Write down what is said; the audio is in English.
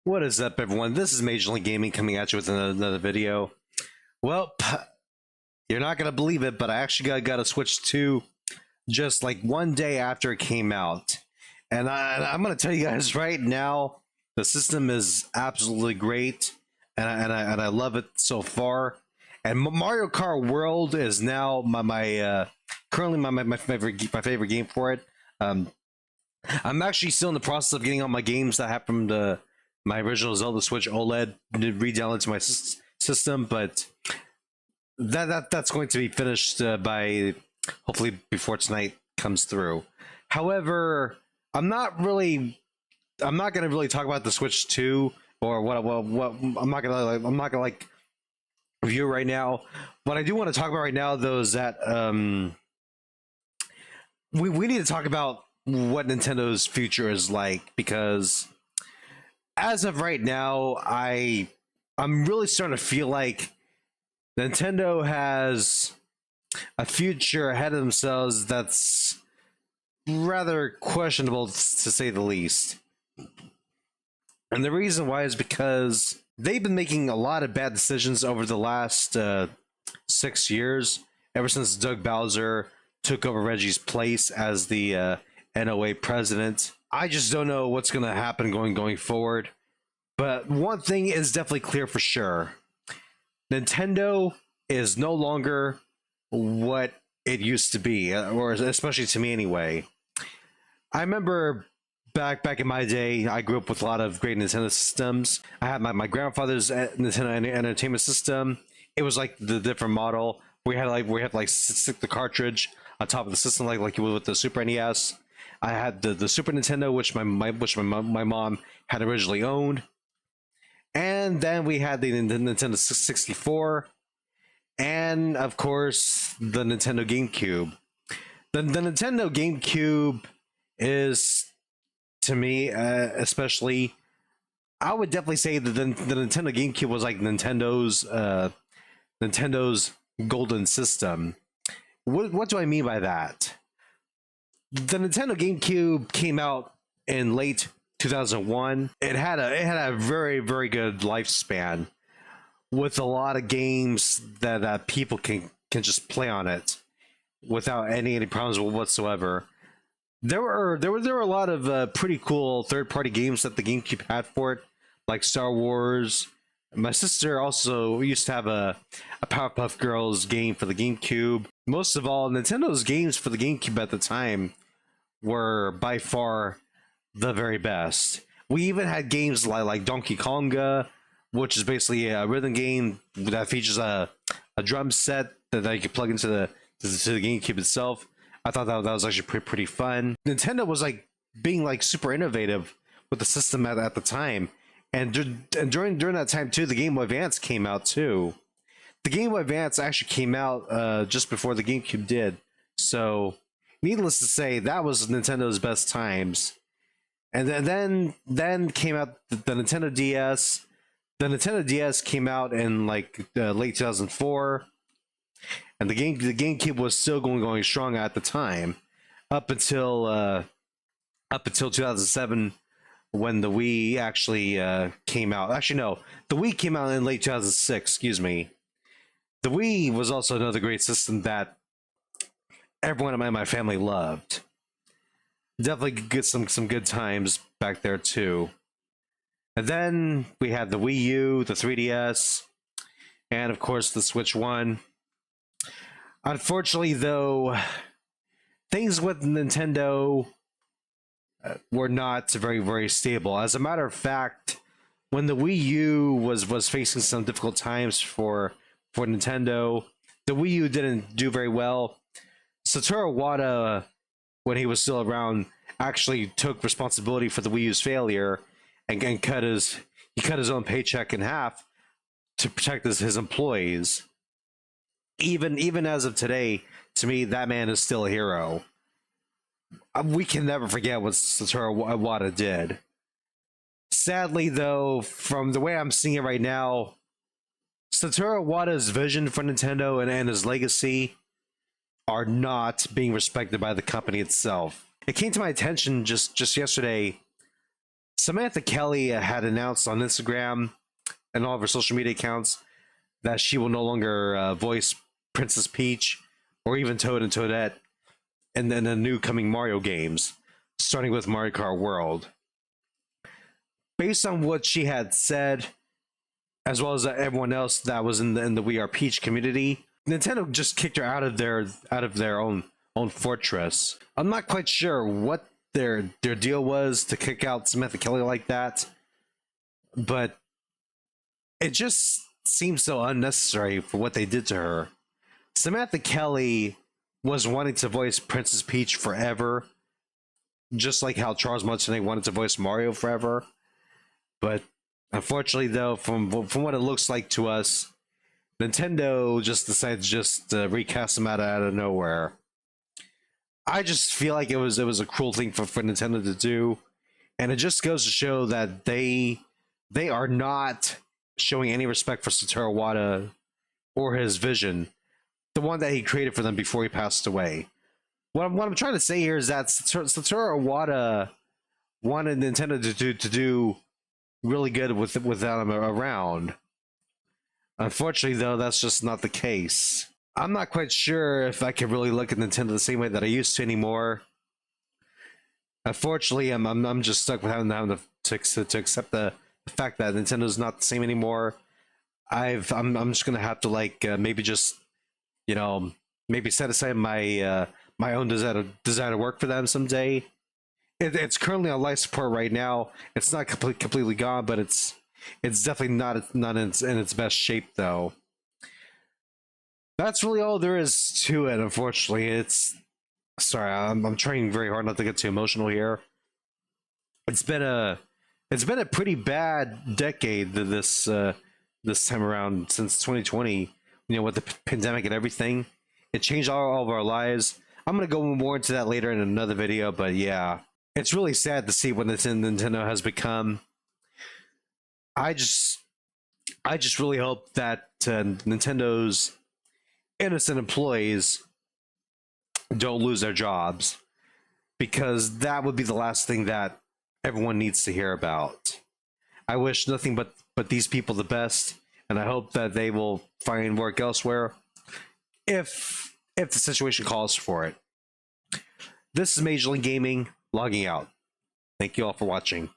What is up, everyone? This is Major League Gaming coming at you with another video. Well, you're not going to believe it, but I actually got a Switch 2 just like one day after it came out. And I'm going to tell you guys right now, the system is absolutely great, and I love it so far. And Mario Kart World is now currently my favorite game for it. I'm actually still in the process of getting all my games that I have from my original Zelda Switch OLED re-download to my system, but that's going to be finished by hopefully before tonight comes through. However, I'm not going to really talk about the Switch 2 or what I'm not gonna review right now. What I do want to talk about right now, though, is that we need to talk about what Nintendo's future is like, because as of right now, I'm really starting to feel like Nintendo has a future ahead of themselves that's rather questionable, to say the least. And the reason why is because they've been making a lot of bad decisions over the last 6 years, ever since Doug Bowser took over Reggie's place as the NoA President. I just don't know what's going to happen going forward. But one thing is definitely clear for sure. Nintendo is no longer what it used to be, or especially to me anyway. I remember back in my day, I grew up with a lot of great Nintendo systems. I had my grandfather's Nintendo Entertainment System. It was like the different model. We had stick the cartridge on top of the system, like you would with the Super NES. I had the Super Nintendo, which my mom had originally owned, and then we had the Nintendo 64, and of course the Nintendo GameCube. The Nintendo GameCube is, to me, especially, I would definitely say that the Nintendo GameCube was like Nintendo's golden system. What do I mean by that? The Nintendo GameCube came out in late 2001. It had a very, very good lifespan, with a lot of games that people can just play on it without any problems whatsoever. There were a lot of pretty cool third-party games that the GameCube had for it, like Star Wars. My sister also used to have a Powerpuff Girls game for the GameCube. Most of all, Nintendo's games for the GameCube at the time were by far the very best. We even had games like Donkey Konga, which is basically a rhythm game that features a drum set that you can plug into the GameCube itself. I thought that was actually pretty fun. Nintendo was being super innovative with the system at the time, and during that time too, the Game Boy Advance came out too. The Game Boy Advance actually came out just before the GameCube did, so needless to say, that was Nintendo's best times. And then came out the Nintendo DS. The Nintendo DS came out in late 2004, and the GameCube was still going strong at the time, up until 2007, when the Wii actually came out. Actually, no, the Wii came out in late 2006. Excuse me. The Wii was also another great system that everyone in my family loved. Definitely get some good times back there too. And then we had the Wii U, the 3DS, and of course the Switch 1. Unfortunately, though, things with Nintendo were not very, very stable. As a matter of fact, when the Wii U was facing some difficult times for Nintendo, the Wii U didn't do very well. Satoru Iwata, when he was still around, actually took responsibility for the Wii U's failure and cut his own paycheck in half to protect his employees. Even as of today, to me, that man is still a hero. We can never forget what Satoru Iwata did. Sadly, though, from the way I'm seeing it right now, Satoru Iwata's vision for Nintendo and his legacy are not being respected by the company itself. It came to my attention just yesterday. Samantha Kelly had announced on Instagram and all of her social media accounts that she will no longer voice Princess Peach or even Toad and Toadette in the new coming Mario games, starting with Mario Kart World. Based on what she had said, as well as everyone else that was in the We Are Peach community, Nintendo just kicked her out of their own fortress. I'm not quite sure what their deal was to kick out Samantha Kelly like that, but it just seems so unnecessary for what they did to her. Samantha Kelly was wanting to voice Princess Peach forever, just like how Charles Martinet wanted to voice Mario forever. But unfortunately, though, from what it looks like to us, Nintendo just decided to just recast him out of nowhere. I just feel like it was a cruel thing for Nintendo to do, and it just goes to show that they are not showing any respect for Satoru Iwata or his vision, the one that he created for them before he passed away. What I'm trying to say here is that Satoru Iwata wanted Nintendo to do really good without him around. Unfortunately, though, that's just not the case. I'm not quite sure if I can really look at Nintendo the same way that I used to anymore. Unfortunately, I'm just stuck with having to accept the fact that Nintendo's not the same anymore. I'm just gonna have to maybe just maybe set aside my my own desire to work for them someday. It's currently on life support right now. It's not completely gone, but it's definitely not in its best shape though. That's really all there is to it. Unfortunately, I'm trying very hard not to get too emotional here. It's been a pretty bad decade this time around since 2020. With the pandemic and everything, it changed all of our lives. I'm gonna go more into that later in another video, but yeah, it's really sad to see what Nintendo has become. I just really hope that Nintendo's innocent employees don't lose their jobs, because that would be the last thing that everyone needs to hear about. I wish nothing but these people the best, and I hope that they will find work elsewhere if the situation calls for it. This is Major League Gaming, logging out. Thank you all for watching.